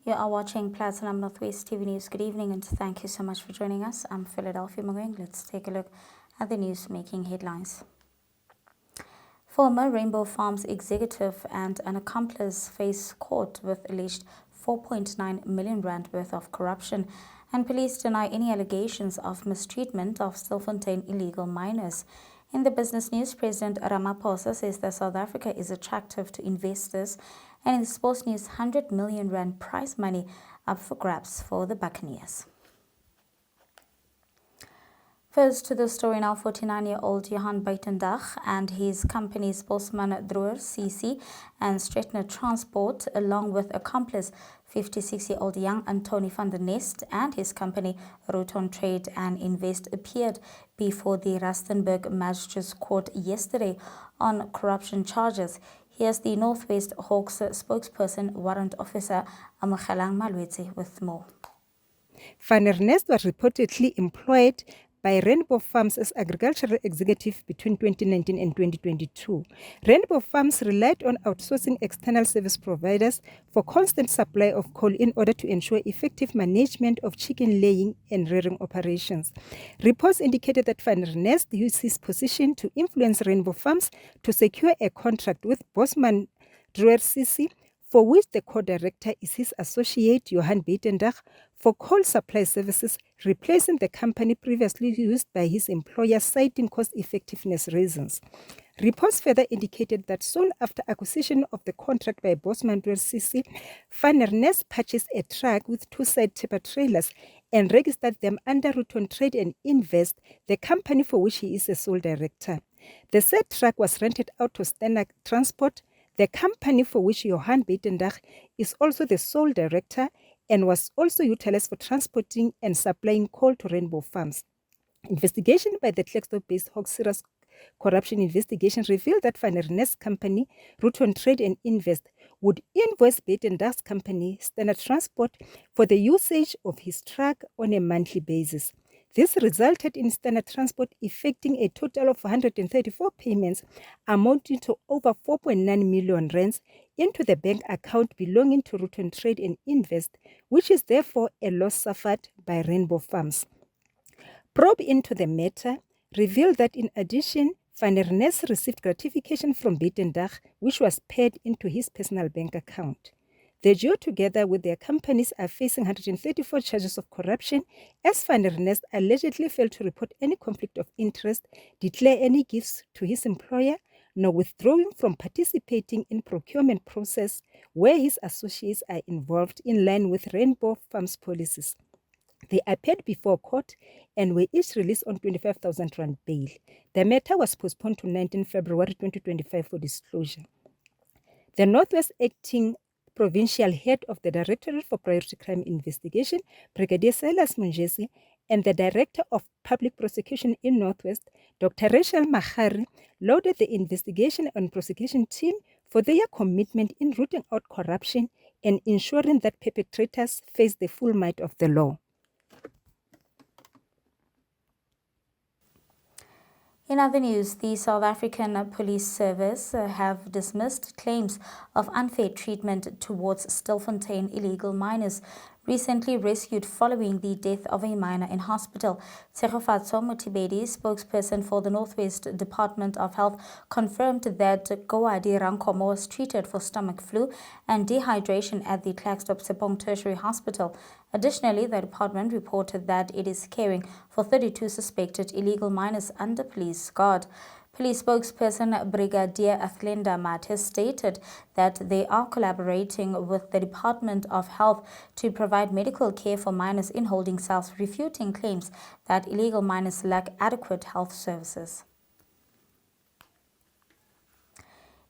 You are watching Platinum Northwest TV News. Good evening and thank you so much for joining us. I'm Philadelphia Mangoeng. Let's take a look at the news making headlines. Former Rainbow Farms executive and an accomplice face court with alleged 4.9 million rand worth of corruption, and police deny any allegations of mistreatment of Stilfontein illegal miners. In the business news, President Ramaphosa says that South Africa is attractive to investors, and in the sports news, 100 million rand prize money up for grabs for the Buccaneers. First to the story now, 49-year-old Johan Buitendag and his companies Bosman Droer CC and Straightener Transport, along with accomplice 56-year-old young Antony van der Nest and his company Roton Trade and Invest, appeared before the Rustenburg Magistrates Court yesterday on corruption charges. Here's the Northwest Hawks spokesperson, Warrant Officer Amogelang Malwetse, with more. Van der Nest was reportedly employed by Rainbow Farms as agricultural executive between 2019 and 2022. Rainbow Farms relied on outsourcing external service providers for constant supply of coal in order to ensure effective management of chicken laying and rearing operations. Reports indicated that Van der Nest used his position to influence Rainbow Farms to secure a contract with Bosman Droer CC, for which the co-director is his associate Johan Buitendag, for coal supply services, replacing the company previously used by his employer, citing cost-effectiveness reasons. Reports further indicated that soon after acquisition of the contract by Bosman Droer CC, Van der Nest purchased a truck with two side tipper trailers and registered them under Roton Trade and Invest, the company for which he is a sole director. The said truck was rented out to Straightener Transport, the company for which Johan Buitendag is also the sole director, and was also utilized for transporting and supplying coal to Rainbow Farms. Investigation by the Klerksdorp-based Hawks Serious Corruption Investigation revealed that Van der Nest's company, Roton Trade and Invest, would invoice Buitendag's company, Straightener Transport, for the usage of his truck on a monthly basis. This resulted in Straightener Transport effecting a total of 134 payments amounting to over 4.9 million rands into the bank account belonging to Roton Trade and Invest, which is therefore a loss suffered by Rainbow Farms. Probe into the matter revealed that in addition, Van der Nest received gratification from Buitendag, which was paid into his personal bank account. The duo, together with their companies, are facing 134 charges of corruption, as Van der Nest allegedly failed to report any conflict of interest, declare any gifts to his employer, nor withdrawing from participating in procurement process where his associates are involved in line with Rainbow Farms policies. They appeared before court and were each released on 25,000 rand bail. The matter was postponed to 19 February 2025 for disclosure. The Northwest Acting Provincial Head of the Directorate for Priority Crime Investigation, Brigadier Silas Munjesi, and the Director of Public Prosecution in Northwest, Dr. Rachel Mahari, lauded the investigation and prosecution team for their commitment in rooting out corruption and ensuring that perpetrators face the full might of the law. In other news, the South African Police Service have dismissed claims of unfair treatment towards Stilfontein illegal miners recently rescued following the death of a miner in hospital. Tshegofatso Motibedi, spokesperson for the Northwest Department of Health, confirmed that Goadi Rankomo was treated for stomach flu and dehydration at the Klerksdorp Sepong Tertiary Hospital. Additionally, the department reported that it is caring for 32 suspected illegal miners under police guard. Police spokesperson Brigadier Athlenda Mathe stated that they are collaborating with the Department of Health to provide medical care for miners in holding cells, refuting claims that illegal miners lack adequate health services.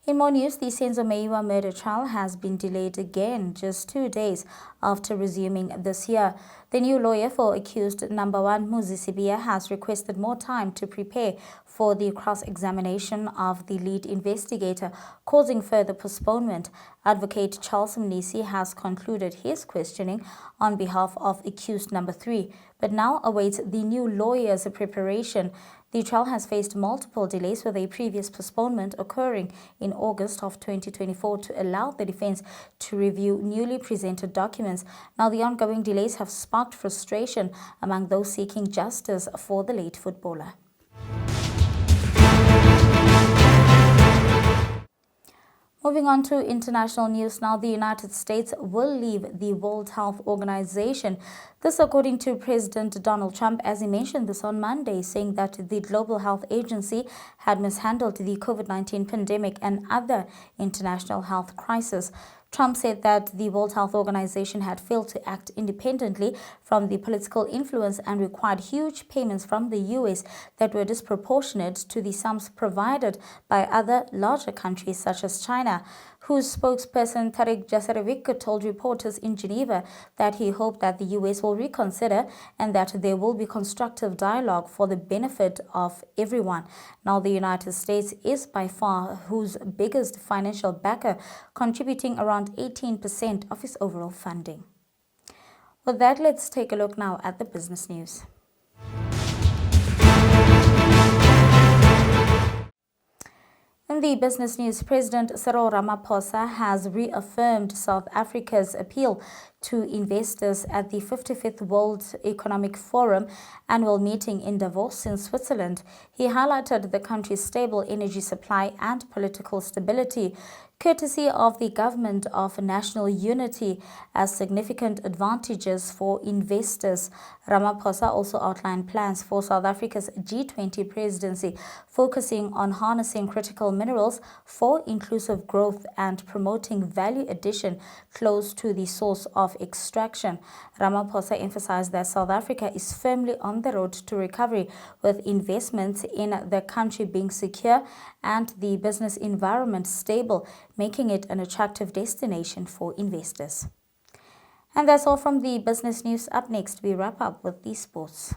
In more news, the Senzo Meyiwa murder trial has been delayed again just 2 days after resuming this year. The new lawyer for accused number 1, Muzi Sibiya, has requested more time to prepare for the cross-examination of the lead investigator, causing further postponement. Advocate Charles Mnisi has concluded his questioning on behalf of accused number 3, but now awaits the new lawyer's preparation. The trial has faced multiple delays, with a previous postponement occurring in August of 2024 to allow the defense to review newly presented documents. Now, the ongoing delays have sparked frustration among those seeking justice for the late footballer. Moving on to international news now, the United States will leave the World Health Organization. This according to President Donald Trump, as he mentioned this on Monday, saying that the Global Health Agency had mishandled the COVID-19 pandemic and other international health crises. Trump said that the World Health Organization had failed to act independently from the political influence and required huge payments from the U.S. that were disproportionate to the sums provided by other larger countries such as China, whose spokesperson Tariq Jasarevic told reporters in Geneva that he hoped that the U.S. will reconsider and that there will be constructive dialogue for the benefit of everyone. Now, the United States is by far whose biggest financial backer, contributing around 18% of its overall funding. With that, let's take a look now at the business news. In the business news, President Cyril Ramaphosa has reaffirmed South Africa's appeal to investors at the 55th World Economic Forum annual meeting in Davos in Switzerland. He highlighted the country's stable energy supply and political stability, courtesy of the Government of National Unity, as significant advantages for investors. Ramaphosa also outlined plans for South Africa's G20 presidency, focusing on harnessing critical minerals for inclusive growth and promoting value addition close to the source of extraction. Ramaphosa emphasized that South Africa is firmly on the road to recovery, with investments in the country being secure and the business environment stable, making it an attractive destination for investors. And that's all from the business news. Up next, we wrap up with the sports.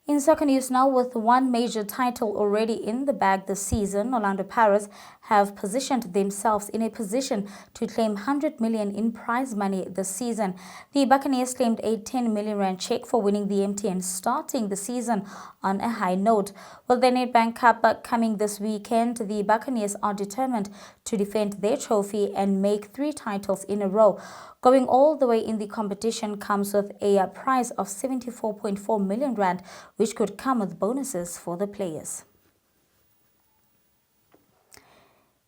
In soccer news now, with one major title already in the bag this season, Orlando Pirates have positioned themselves in a position to claim 100 million in prize money this season. The Buccaneers claimed a 10 million rand check for winning the MTN, starting the season on a high note. With the Nedbank Cup coming this weekend, the Buccaneers are determined to defend their trophy and make 3 titles in a row. Going all the way in the competition comes with a prize of 74.4 million rand, which could come with bonuses for the players.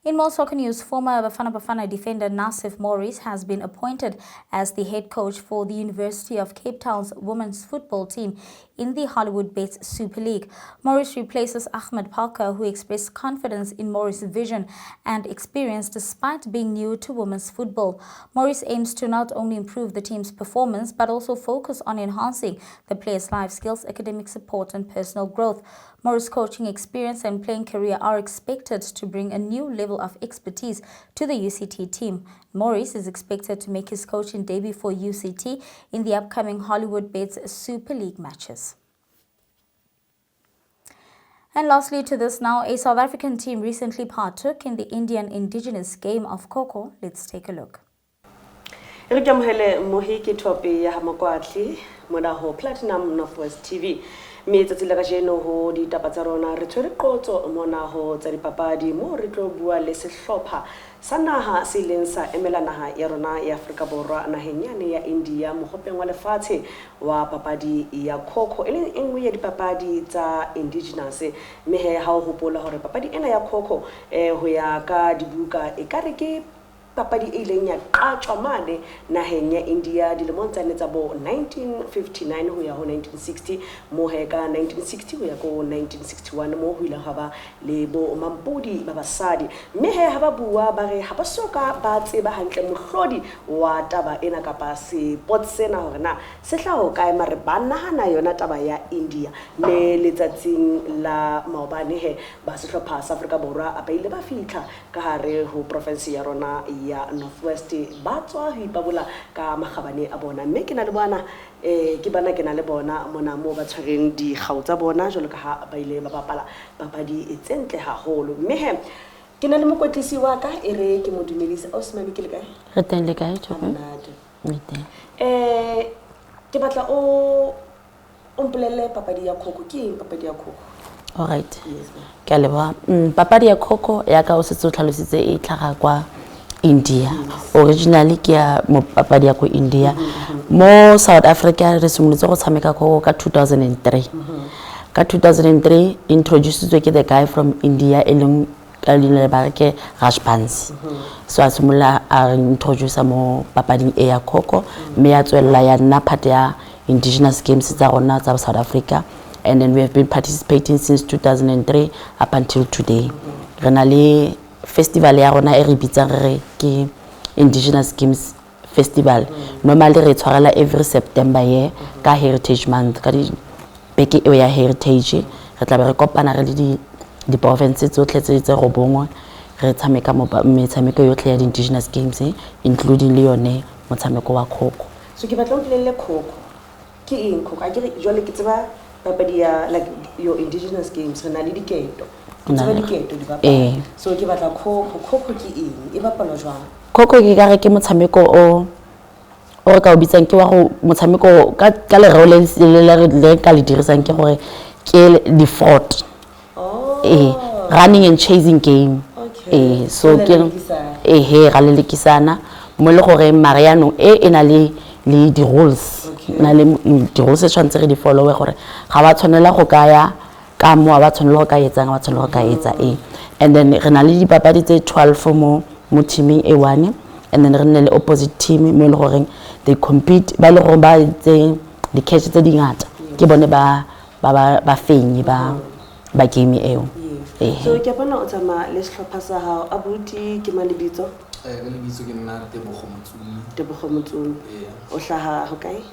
In more soccer news, former Bafana defender Nassif Morris has been appointed as the head coach for the University of Cape Town's women's football team in the Hollywood-based Super League. Morris replaces Ahmed Parker, who expressed confidence in Morris' vision and experience despite being new to women's football. Morris aims to not only improve the team's performance, but also focus on enhancing the players' life skills, academic support, and personal growth. Morris' coaching experience and playing career are expected to bring a new level of expertise to the UCT team. Morris is expected to make his coaching debut for UCT in the upcoming Hollywood-based Super League matches. And lastly to this now, a South African team recently partook in the Indian indigenous game of KHOKHO. Let's take a look. Platinum Northwest TV. Tsatsi la kajeno ho ditaba tsa rona re tshwere qotso mona ho tsa dipapadi mo re tlo bua le sehlopha sa naha se leng sa emela naha ya rona ya Afrika Borwa naheng yane ya India mohopeng wa lefatshe wa papadi ya KHOKHO e leng engwe ya dipapadi tsa indigenous. Mme he ha o hopola hore papadi ena ya KHOKHO ho ya ka dibuka e ka re ke papadi e ileng ya qatjwa mane naheng ya India dilemong tsa tsa bo 1959 ho ya ho 1960 mo he ka 1960 ho ya ko 1961 mo ho ile ha ba le bo mampudi ba basadi. Mme he ha ba bua ba re ha ba soka ba tseba hantle mohlodi wa taba ena kapa sport sena hore na se tla ho kae mare ba nahana yona taba ya India le letsatsing la maobane he ba sehlopha sa Afrika Borwa a ba ile ba fitla ka hare ho province ya rona ya Northwest ba tswa ho ipabola ka magabane a bona mme ke na le bona ke bana ke na le bona mona mo ba tshwareng di gau tsa bona jalo ka ha ba ile ba bapala papadi e tsentle haholo mme he ke na le mokwetlisi wa ka e re ke modumedisa o semane ke le kae re teng le kae tjhope ke batla o mpolelle papadi ya KHOKHO ke eng papadi ya KHOKHO? All right. Ke a leboha. Papadi ya KHOKHO ya ka o setse o tlhalositse e tlhaga kwa India. Originally ke ya mo papadi ya ko India. Mo South Africa re simolotse go tshameka KHOKHO ka 2003. Ka 2003 introduced ke the guy from India eleng ka le ba ke Rashbansi. So a simola a introduce mo papading e ya KHOKHO me ya tswella ya nna part ya indigenous games tsa rona tsa South Africa. And then we have been participating since 2003 up until today. Renale festival ya rona e re bitsang re ke Indigenous Games Festival. Normally re tshwarela every September ye ka Heritage Month ka di beke e ya heritage. Re tla be re kopana re le di provinces tsotlhe tse go bongwe re tshameka mo metshameko yotlhe ya Indigenous Games including le yone motshameko wa KHOKHO. So ke batla o tlele KHOKHO. Ke eng KHOKHO? A ke jwale ke tseba papadi ya like your Indigenous Games re na le diketo di bapala so ke batla KHOKHO ke eng e bapalwa jwang? KHOKHO ke ka re ke motshameko o re ka o bitsang ke wa go motshameko ka le role le ka le dirisang ke gore ke the fort running and chasing game so ke ga le lekisana mo le gore Mariano e na le di rules na le di rules se tshwantse re di follow gore ga ba tshwanela go kaya ka mo ba tshwanela go ka etsa ba tshwanela go ka etsa and then re na le di papadi tse 12 mo teaming e one and then re na le opposite team mo le gore they compete ba le go ba tse di catch tse dingata ke bone ba fenyi ba game eo so ke bona o tsama le sehlopha sa hao abuti ke malebitso le bitso ke nna Tebogo Motsumi o hlaha ho kae?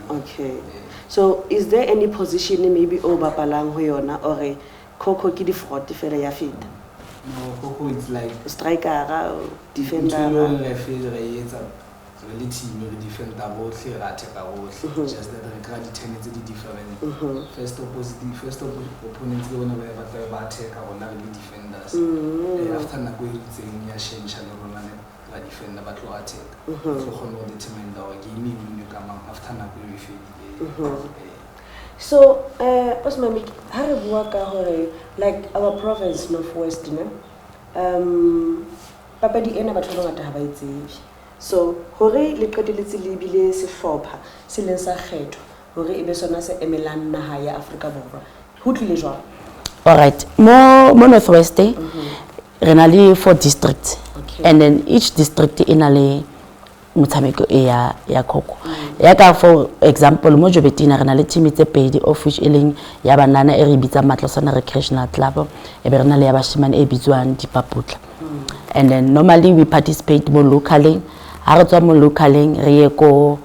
Okay. So is there any position maybe o bapalang ho yona or KHOKHO ke di front fela ya feta? No, KHOKHO it's like striker defender. Really team re defend botlhe ra attack botlhe just that re ka di tenets di different first opponents le bona ba attack rona re defenders after na go itseng ya change le rona la defender ba tlo attack so khona go determine our game e ka mang after na go e fedile so Osmami ha re bua ka hore like our province Northwest papadi ena batho ba ngata ha ba itsebi. So hore le qeteletse le bile sehlopha se leng sa kgetho hore ebe sona se emelang naha ya Afrika Borwa ho tlile jwang? All right, mo Northwest re na le 4 districts and then each district ina le motshameko ya KHOKHO ya ka for example mo Jobetina re na le team tse pedi of which eleng ya banana e re bitsa Matlosana Recreational Club e be re na le ya bashimane e bitswang Dipaputla and then normally we participate mo locally ha re tswa mo localeng re ye ko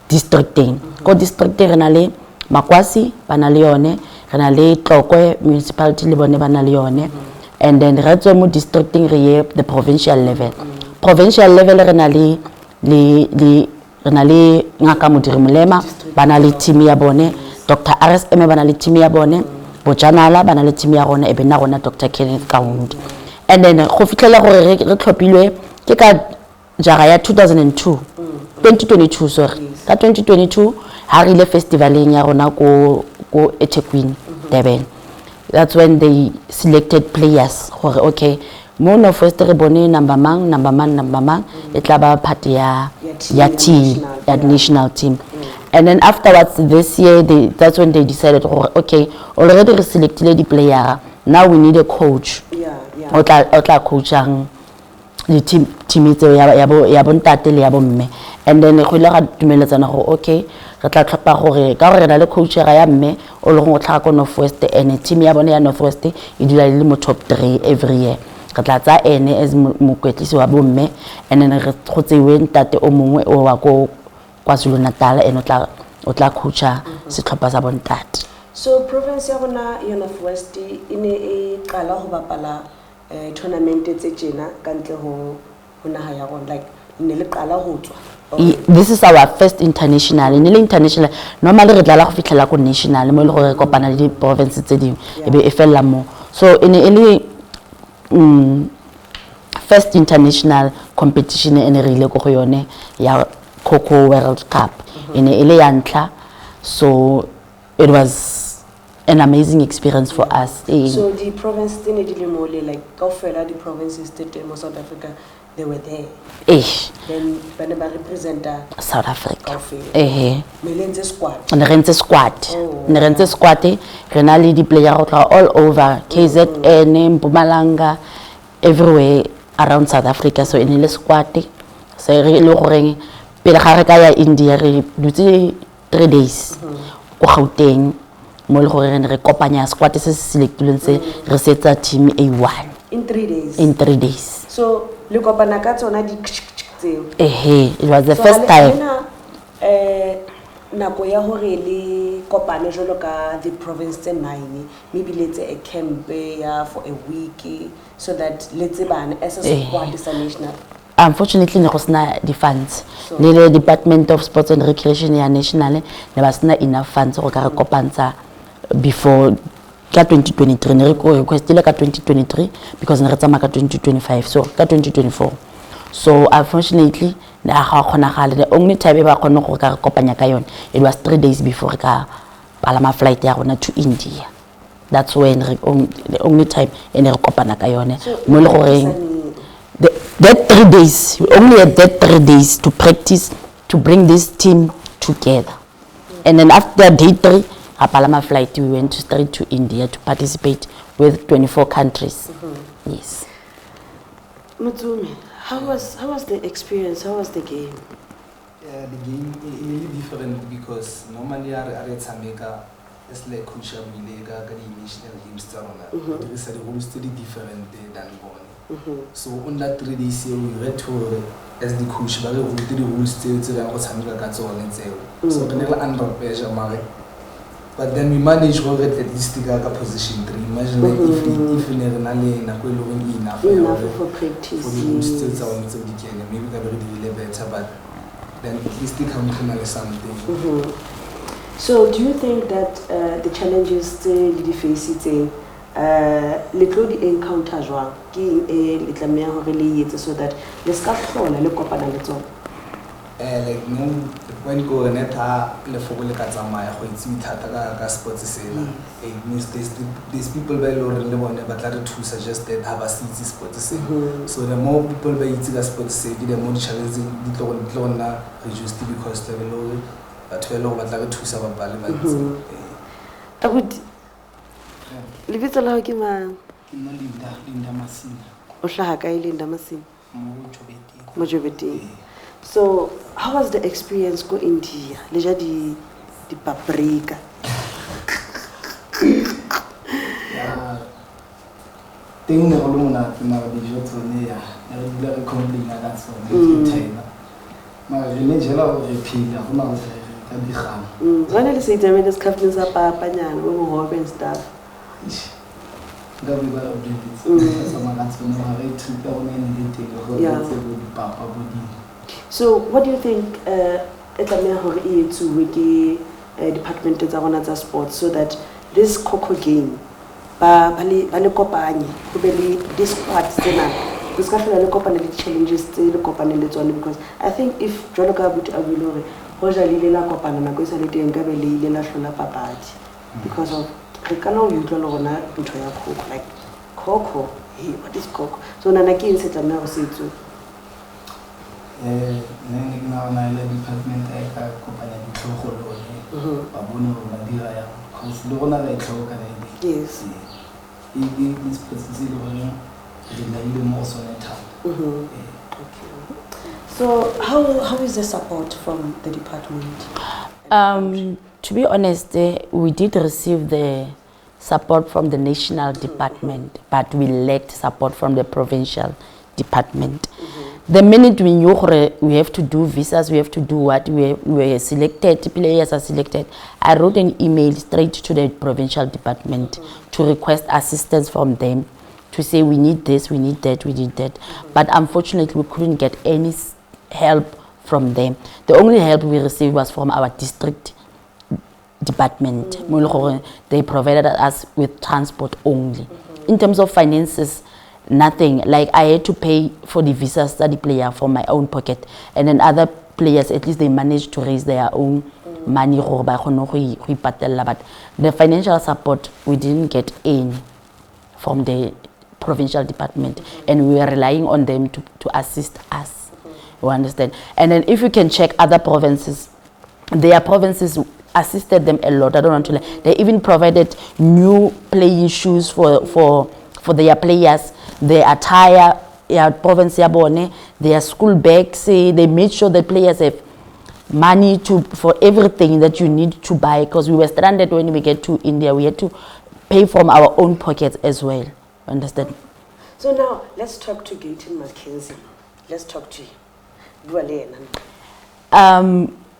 districteng ko districteng re na le Makwasi ba na le yone re na le Tlokwe municipality le bone ba na le yone and then re tswa mo districteng re ye the provincial level re na le ngaka modiri molema ba na le team ya bone Dr. RSM ba na le team ya bone Bojanala ba na le team ya rona e be na rona Dr. Kenneth Kaund and then go fitlela gore re tlhophilwe ke ka jara ya 2022 sorry ka 2022 ha re ile festivaleng ya rona ko eThekwini Durban. That's when they selected players gore okay mo Northwest re bone number man e tla ba part ya team ya national team and then afterwards this year that's when they decided okay already we selected the player now we need a coach o tla coachang the team ya bontate le ya bomme and then go ile ga dumeletsana go okay re tla tlhopa gore ka gore re na le coach ya mme o le go tlhaga ko Northwest and team ya bone ya Northwest e dula le mo top 3 every year ka tla tsa ene as mokwetlisi wa bomme and then re go tsewe ntate o mongwe o wa ko KwaZulu-Natal and o tla coacha setlhopha sa bontate. So province ya rona ya Northwest e ne e qala go bapala tournament tse tjena ka ntle ho naha ya rona, like ne le qala ho tswa? This is our first international. In international, normally re dlala go fitlela ko national mo le gore kopana le di provinces tse dingwe e be e fella mo. So in any first international competition ene re ile go go yone ya KHOKHO World Cup ene ile ya ntla, so it was an amazing experience for us. So the provinces in the like kaofela the provinces that in South Africa, they were there. Then when they represent South Africa. Melenze squad. Nerentse squad. Nerentse squad. Renali di player all over KZN, Mpumalanga, everywhere around South Africa. So in the squad, so re lo goreng pele ga re ka ya India re dutse 3 days go Gauteng mo le gore re kopanya squad se se selectilweng se re setsa team A1 in 3 days. In 3 days. So le kopana ka tsona di tseo. It was the first time. Nako ya hore le kopane jolo ka the province tse 9, maybe let's a camp for a week so that let's ban as a squad is a national. Unfortunately, there was not the funds. The Department of Sports and Recreation ya national, there was not enough funds to kopansa before 2023. Ne requestile ka 2023 because ne re tsama ka 2025. So ka 2024. So unfortunately, the only time ba khona go ka kopanya ka yone, it was 3 days before ka palama flight ya rona to India. That's when the only time ene re kopana ka yone. Mo le goreng that 3 days, we only had that 3 days to practice, to bring this team together. And then after day 3, our Palama flight, we went straight to India to participate with 24 countries. Yes. Mutsumi, how was the experience? How was the game? Yeah, the game is really different because normally it's like crucial Milega, the national games, there is a rules to different than one. So on that 3 days we read to as the coach, but we the rules still to so we never under pressure, but then we managed to get at least the position 3. Imagine if we never enough for practice. For the rules still maybe we can really better, but then at least they come to something. So do you think that the challenges still the face it le tlo di encounter jwang ke le tlameha hore le etse so that le ska hlola le kopana le tsona? Like no when go neta le fogole ka tsamaya go itse thata ka sports sena. It means these people ba le re le bone ba tla re thusa just that ha ba sitse sports sena. So the more people ba itse ka sports sena, the more challenges di tlo nna reduced because the lo batho ba le ba tla re thusa ba bale ba ntse. Abuti lebitso la ke mang? Nna Linda Masina. O hlaha kae Linda Masina? Mo Jobeting. Yeah. So how was the experience go India? Le ja di paprika. Yeah. Teng ne go le monate mara dijo tsone ya re dula re complain ka tsone China. Mara je ne jela go re phila go na go ka digana. Wena le se itse me skafting sa papa nyana go hobe and stuff. So what do you think department tsa sports so that this KHOKHO game ba le kopanye go be le this part tsena this ka fela le kopane le challenges tse le kopane le tsone, because I think if jwalo ka buti a bile hore ho ja le la kopana nako isa le teng ka be le ile la hlola papadi because of re kana o utlwa le rona ntho ya KHOKHO, like KHOKHO, hey, what is KHOKHO? So nana ke ntse tla nna go setso ne na ile department e ka kopanya ditlhogo le one ba bone go ba dira ya go le gona la itlhogo ka ene. Yes. This process ile gona di na ile mo sone thata. Okay. So how is the support from the department? To be honest, we did receive the support from the national department, but we lacked support from the provincial department. The minute we knew we have to do visas, we have to do what, we were selected, players are selected, I wrote an email straight to the provincial department to request assistance from them to to say we need this, we need that, we need that. But unfortunately, we couldn't get any help from them. The only help we received was from our district department. They provided us with transport only. In terms of finances, nothing. Like I had to pay for the visa study player from my own pocket, and then other players, at least they managed to raise their own money. But the financial support, we didn't get any from the provincial department, and we were relying on them to assist us. You understand? And then if you can check other provinces, their provinces assisted them a lot. I don't want to lie. They even provided new playing shoes for their players, their attire, province their school bags. They made sure the players have money for everything that you need to buy, because we were stranded when we get to India. We had to pay from our own pockets as well. Understand? So now let's talk to Gayton Mackenzie. Let's talk to you.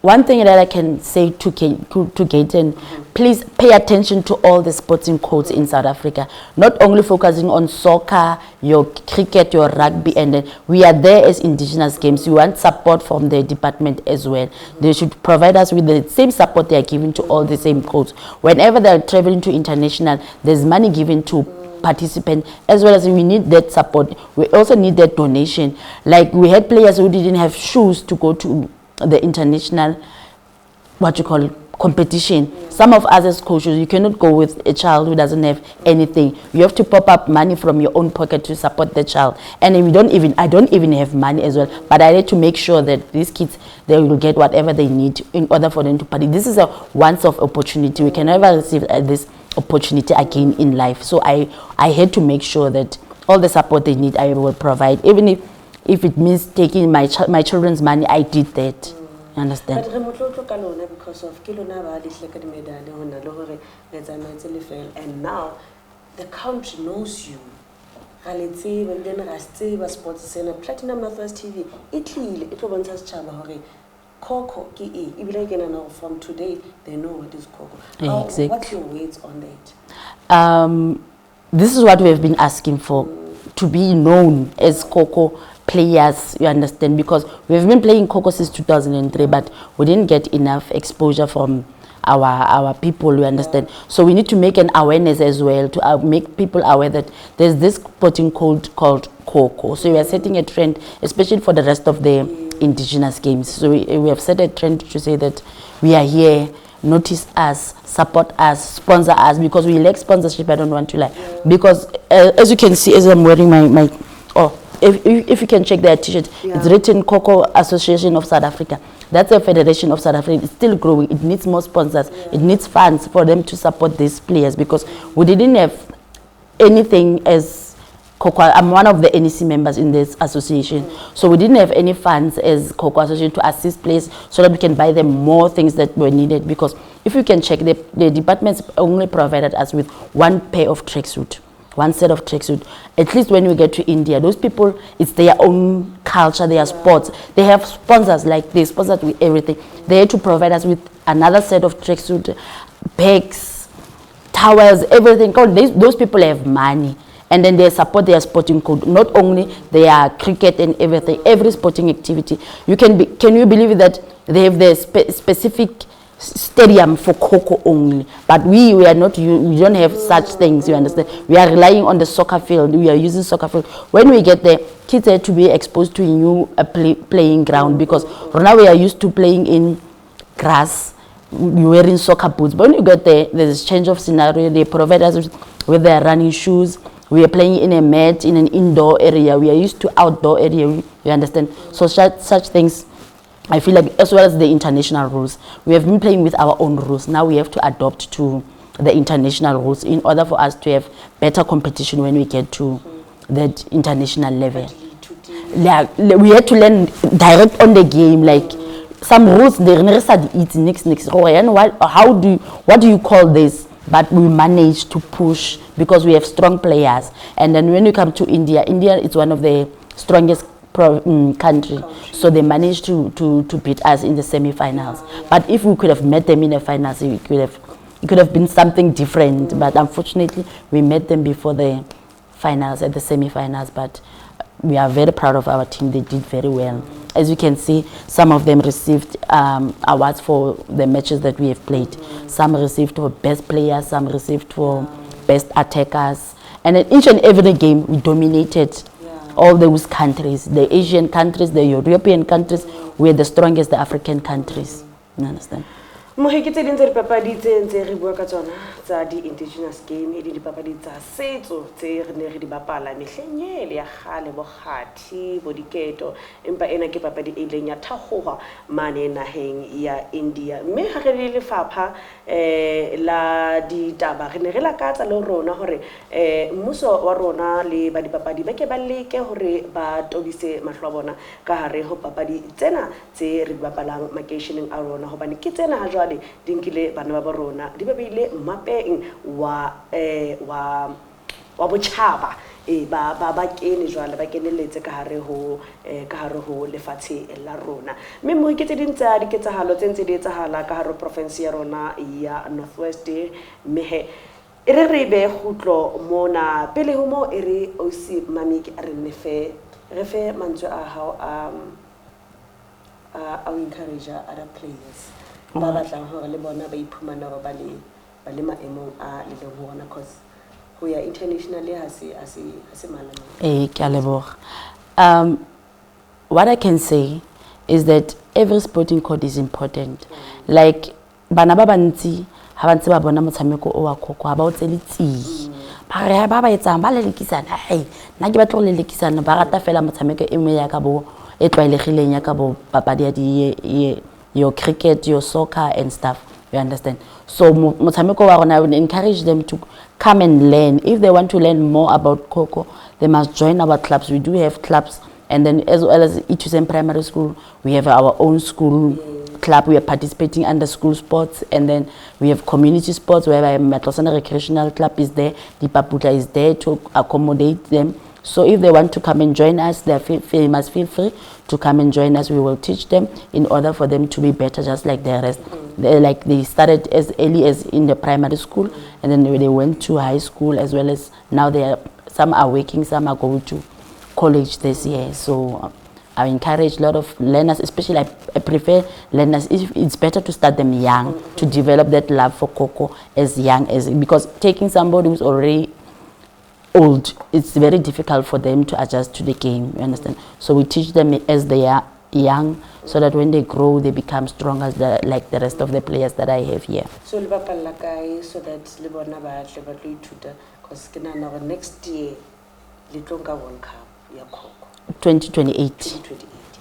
One thing that I can say to Gayton, please pay attention to all the sporting codes in South Africa. Not only focusing on soccer, your cricket, your rugby, and then we are there as indigenous games. We want support from the department as well. They should provide us with the same support they are giving to all the same codes. Whenever they are traveling to international, there's money given to participants, as well as we need that support. We also need that donation. Like we had players who didn't have shoes to go to the international competition. Some of us as coaches, you cannot go with a child who doesn't have anything. You have to pop up money from your own pocket to support the child. And I don't even have money as well, but I need to make sure that these kids, they will get whatever they need in order for them to party. This is a once-off opportunity. We can never receive this opportunity again in life. So I had to make sure that all the support they need, I will provide. Even if it means taking my children's money, I did that. You understand? Because of and now the country knows you. Platinum Northwest TV, KHOKHO from today, they know what is KHOKHO. Exactly. What's your weight on that? This is what we have been asking for, to be known as KHOKHO players, you understand, because we've been playing KHOKHO since 2003, but we didn't get enough exposure from our people, you understand. So we need to make an awareness as well, to make people aware that there's this sporting code called KHOKHO. So we are setting a trend, especially for the rest of the indigenous games. So we have set a trend to say that we are here, notice us, support us, sponsor us, because we lack sponsorship. I don't want to lie. Because as you can see, as I'm wearing my if you can check their t-shirt, it's written KHOKHO Association of South Africa. That's a federation of South Africa. It's still growing. It needs more sponsors. It needs funds for them to support these players, because we didn't have anything as KHOKHO. I'm one of the NEC members in this association. So we didn't have any funds as KHOKHO Association to assist players so that we can buy them more things that were needed. Because if you can check, the departments only provided us with one pair of tracksuit. One set of tracksuit. At least when we get to India, those people, it's their own culture, their sports. They have sponsors, like they sponsored with everything. They had to provide us with another set of tracksuit, bags, towels, everything. Those people have money, and then they support their sporting code. Not only their cricket and everything, every sporting activity. Can you believe that they have their specific stadium for KHOKHO only, but we are not, we don't have such things, you understand. We are relying on the soccer field. We are using soccer field. When we get there, kids have to be exposed to a new playing ground, because right now we are used to playing in grass, wearing soccer boots. But when you get there, there's a change of scenario. They provide us with their running shoes. We are playing in a mat, in an indoor area. We are used to outdoor area, you understand. So such things, I feel like, as well as the international rules, we have been playing with our own rules. Now we have to adopt to the international rules in order for us to have better competition when we get to that international level. Like, we had to learn direct on the game, like some rules. What do you call this? But we managed to push because we have strong players. And then when we come to India, is one of the strongest country, so they managed to beat us in the semi-finals. But if we could have met them in the finals, it could have been something different. But unfortunately, we met them before the finals, at the semi-finals, but we are very proud of our team. They did very well. As you can see, some of them received awards for the matches that we have played. Some received for best players, some received for best attackers. And in each and every game, we dominated all those countries, the Asian countries, the European countries. We're the strongest, the African countries. You understand? Mohe ke tse ding tse dipapadi tse ntse re bua ka tsona tsa di-indigenous game e le dipapadi tsa setso tse re ne re di bapala mehleng ele ya kgale bo kgathi bo diketo empa ena ke papadi e ileng ya thakgolwa mane naheng ya India mme ha re le lefapha la ditaba re ne re lakatsa le rona hore mmuso wa rona le ba dipapadi ba ke ba leke hore ba tobise mahlo a bona ka hare ho papadi tsena tse re di bapalang makeisheneng a rona hobane ke tsena ha jwale dinkile bana ba rona di ba beile mapeng wa botjhaba ba kene jwale ba keneletse ka hare ho lefatshe la rona mme mo ke tse ding tsa diketsahalo tse ntse di etsahala ka hare province ya rona ya Northwest mehe e re be khutlo mona pele ho mo e re osi mamiki a re fe mantswe a hao a encourage other players ba batlang hore le bona ba iphumana ba le maemong a le bona cause ho ya internationally ha se malama what I can say is that every sporting code is important. Like bana ba bantsi ha ba ntse ba bona motshameko o wa KHOKHO ha ba o tselitsi ba etsang ba lelekisana nna ke batla go lelekisana ba rata fela motshameko e me ya ka bo e tlwaelegileng ya ka bo papadi ya your cricket, your soccer and stuff, you understand? So motshameko wa rona, I would encourage them to come and learn. If they want to learn more about KHOKHO, they must join our clubs. We do have clubs, and then as well as Itusen Primary School, we have our own school club. We are participating under school sports, and then we have community sports whereby Matlosana Recreational Club is there, Dipaputla is there to accommodate them. So if they want to come and join us, they must feel free to come and join us. We will teach them in order for them to be better, just like the rest. They started as early as in the primary school, and then they went to high school as well as now some are working, some are going to college this year. So I encourage a lot of learners, especially I prefer learners. It's better to start them young, to develop that love for KHOKHO as young as, because taking somebody who's already old, it's very difficult for them to adjust to the game, you understand? So we teach them as they are young, so that when they grow, they become strong as like the rest of the players that I have here. So so that because next year, World Cup, 2028.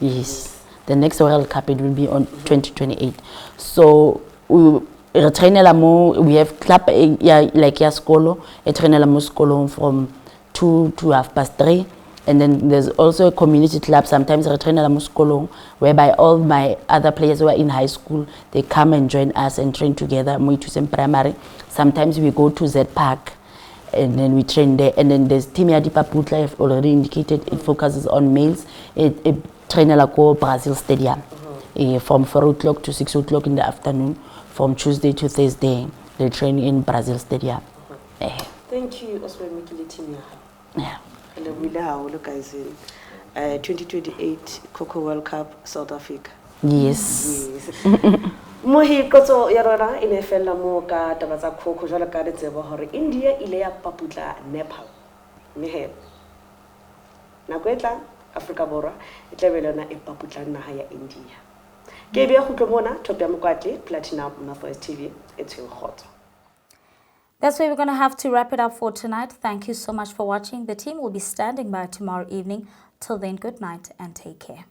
Yes. The next World Cup, it will be on 2028. So we have club like Yaskolo, a trainer Skolo from 2 to 3:30. And then there's also a community club, sometimes a trainer Skolo, whereby all my other players who are in high school, they come and join us and train together. Primary. Sometimes we go to Z Park and then we train there. And then there's Team Yadipaputla, I've already indicated, it focuses on males. It trainer like Brazil Stadium from 4 o'clock to 6 o'clock in the afternoon. From Tuesday to Thursday, they train in Brazil Stadium. Thank you, Osman Mikili. Yeah. Hello, guys. 2028 KHOKHO World Cup, South Africa. Yes. Mohi koto ya rona ine fela mo ka taba tsa KHOKHO jwalo ka re tsebo hore India ile ya paputla Nepal. Mehe. Nako etla Afrika Borwa e tla be lona e paputla naha ya India. Platinumnorthwest TV. It's your hot. That's where we're going to have to wrap it up for tonight. Thank you so much for watching. The team will be standing by tomorrow evening. Till then, good night and take care.